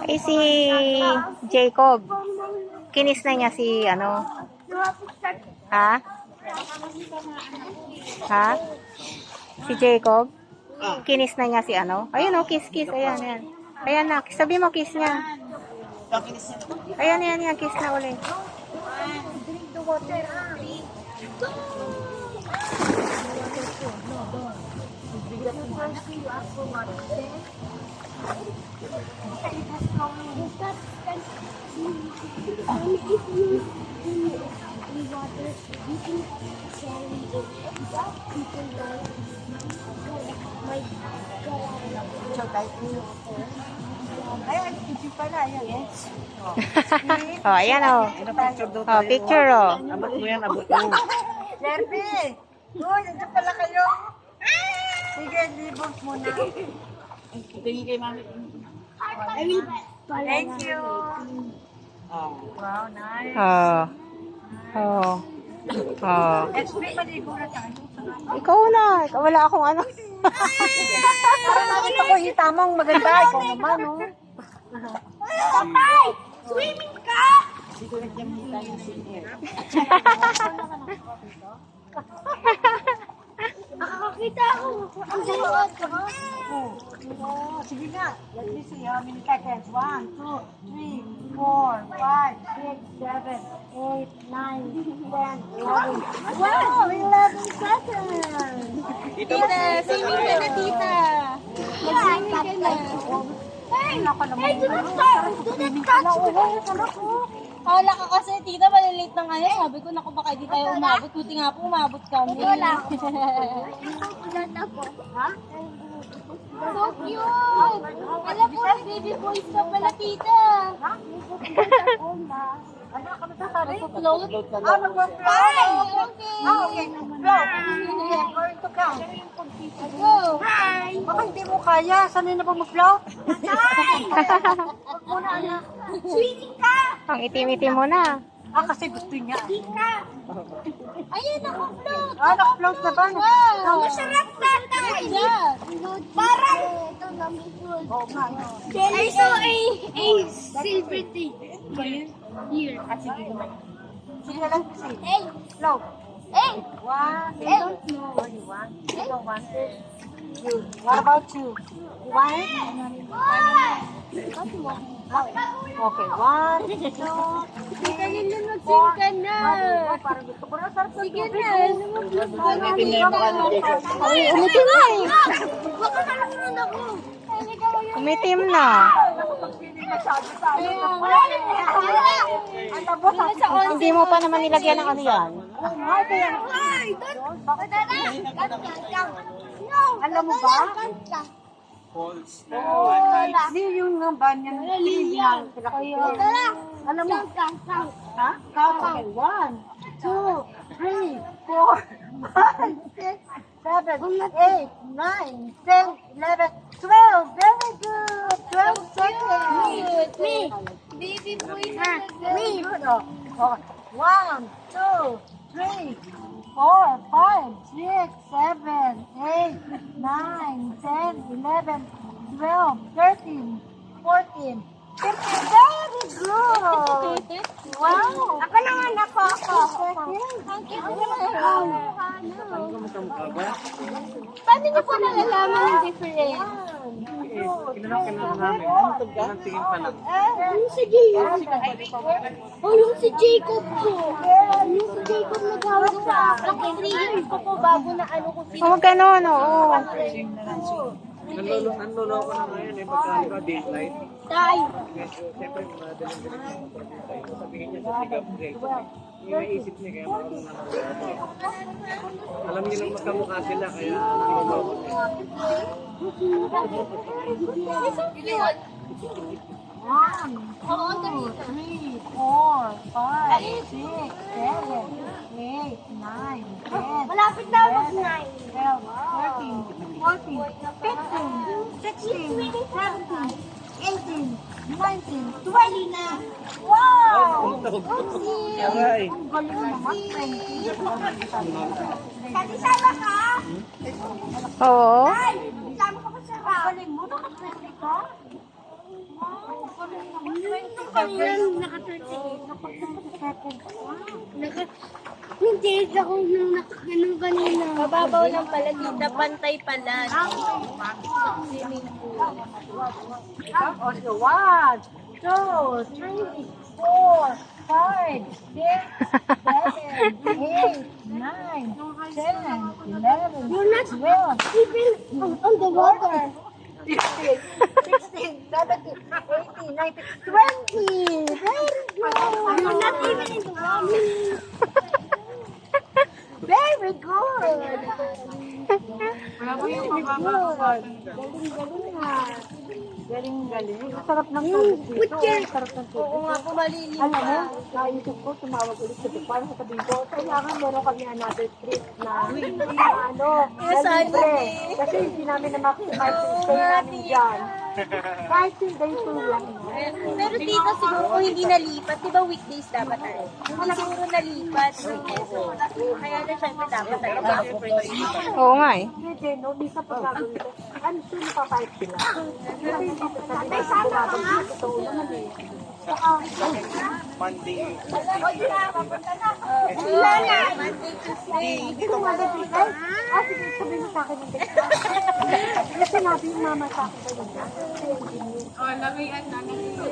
Ay, si Jacob. Kinis na niya si ano? Ha? Ha? Si Jacob? Kinis na niya si ano? Ayun o, kiss. Ayan, ayan. Ayan na, sabi mo kiss niya. Ayan, kiss na ulit. Drink the water. Oh, ayan o. Oh, picture o. Abot mo yan, abot mo. Jerby! Uy, nandiyan pala kayo. Sige, libog muna. Tingin kay mami. Thank you. Wow, nice. Oh. Oh. Oh. Expect maligo na tayo. Ikaw na. Ikaw, wala akong ano. Para nakita ko yung tamang maganda. Ikaw naman, no? Swimming ka! Siguro nagdamita yung senior. Nakakakita ako. Ang ganoon ka. Sige nga. Let me see how many seconds. 1, 2, 3, 4, 5, 6, 7, 8, 9, 10, 11. Wow! 11 seconds! Tita, swimming ka na, tita. Mag-swimming ka na. Ay, naka naman. Do not touch! Do not touch! Kala ka kasi, tita, malilate na ngayon. Sabi ko, naku, baka di tayo umabot. Buti nga po, umabot kami. Wala. So cute! Alam po, baby boys na pala, tita. Ano ka masasabi? Mag-float. Mag-float? Okay. Okay. Float. Okay, going to count. Go. Baka hindi mo kaya. Sanay na ba mag-float? Huwag muna, anak. Swimming ka! Ang itim-itim mo na. Kasi gusto niya. Ayun, naka-float. Naka-float na ba? Wow. Masarap na tayo. Parang, Oo nga. I saw a silver thing. Here. Sige lang kasi. Hey, Float. hey. One. Hey. What do you want? You don't want it. You. What about you? You want it? Okay. 1, 2, 3, Kanina mag-swim ka na. Parang gusto ko na sarap ng Sige tubig. na, Umitin na yung mukha ni Jacob. Ay, umitim na eh. Baka nalaman ako. Umitim na. Hindi mo pa naman nilagyan ng ano yan. Alam mo ba? Falls. Hindi yung nga ba niyan? Alam mo? Ha? Count. Okay. 1, 2, 3, 4, 5, 6, 7, 8, 9, 10, 11, 12. Very good. 12 seconds. Me. Baby boy na. Me. Good. Oh. 1, 2, 3, 4, 5, 6, 7, 8, 9, 10, 11, 12, 13, 14, 15. Very good. Wow. Ako naman ako. Ang cute naman. Kamukha ba? Paano niyo po nalalaman yung difference? Kinanong ka na namin. Ano ito ba? Tingin pa lang. Yung si Jacob. Oh, yung si Jacob po. Yung si Jacob nag-hawak sa akin. 3 years ko po bago na ano ko Oh, magkanon, oo. Nanlolo ko na ngayon eh. Pagka ba daylight. Tay. Siyempre, madaling ganito. Sabihin niya sa sigap break. Yung naisip niya kaya marunong na alam niyo lang magkamukha sila kaya nanlolo ko niya. Oo, 3, 4, 5, 6, 7, 8, 9, 10. malapit na mag-9. 12, 13, 14, 15, 16, 17, 18, 19, 20 na. Wow! Aray! Ang galing naman, 20. Kasisama ka? Oo. Ay, kanina naka-38. Hindi ako nung nakaganon kanina. Mababaw lang pala, tita. Pantay pala. Okay, 1, 2, 3, 4, 5, 6, 7, 8, 9, 10, 11, You're not 12, even on the water. 16, 17, 18, 19, 20. Very You're good. not even in the water. Very good. Galing. Ang sarap ng tubig dito. Ang sarap ng tubig. Oo nga po, maliliit. Alam mo, naisip ko, tumawag ulit sa Dubai. Sabihin ko, kailangan meron kami another trip na na libre. Kasi hindi namin na-maximize yung stay namin dyan. Kahit yung day tour lang. Pero tita, siguro kung hindi nalipat, di ba weekdays dapat tayo? Hindi siguro nalipat. Kaya na syempre dapat talaga. Oo nga eh. Hindi, no, minsan pa gagawin ko. Ano sure napapayat sila? Kasi hindi ko sabi na bumabag yung totoo naman eh. Saka, Monday. Wala na. Monday, Tuesday. hindi ko magagawin. Sige, sabihin mo sa akin yung date. Kasi sinabi yung mama sa akin ba yun?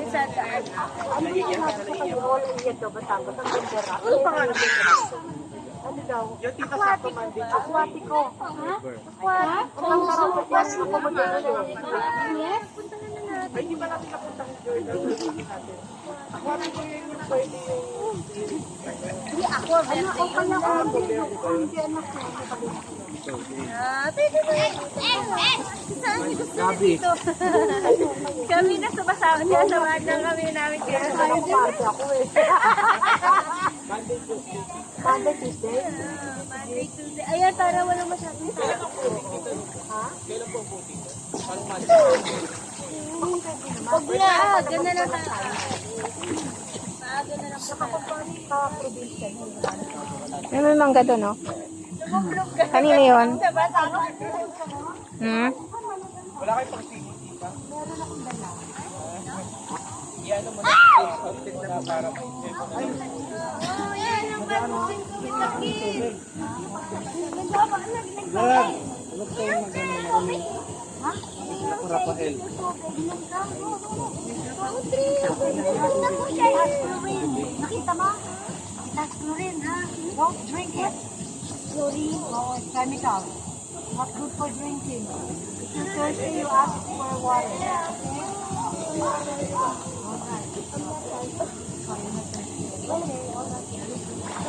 Sa daan. Ano ba yung natin sa kayo? Wala iya daw, Batangas, ang gandera. Ano daw? Yung tita sakto Monday. Aquatico. Aquatico. Ang nakapagpas na accommodation. Yes? Ay, di ba natin napunta ng Jordan? Ako ano ko yung pwede yung... Hindi ako, Ano ako pala ko? Hindi anak ko. Pwede na. Saan niyo gusto niyo dito? Kami na sumasama niya sa mga kami namin kaya. Ayaw party ako eh. Monday, Tuesday. Monday, Tuesday. Ayan, para wala masyadong tao. Huwag na, ganda lang tayo. Maaga na lang po tayo. Ano may mangga doon, no? Kanina yun? Hmm? Wala kayo pang sige, tita? Iyan mo na content na para ma-enjoy mo na. Oh, yan ang pansin ko with the kids. Vlog! Vlog kayo mag-ano. Rafael. Nakita mo? That's chlorine, ha? Don't drink it. Chlorine, oh, it's chemical. Not good for drinking. If you're thirsty, you ask for water. Okay? Alright.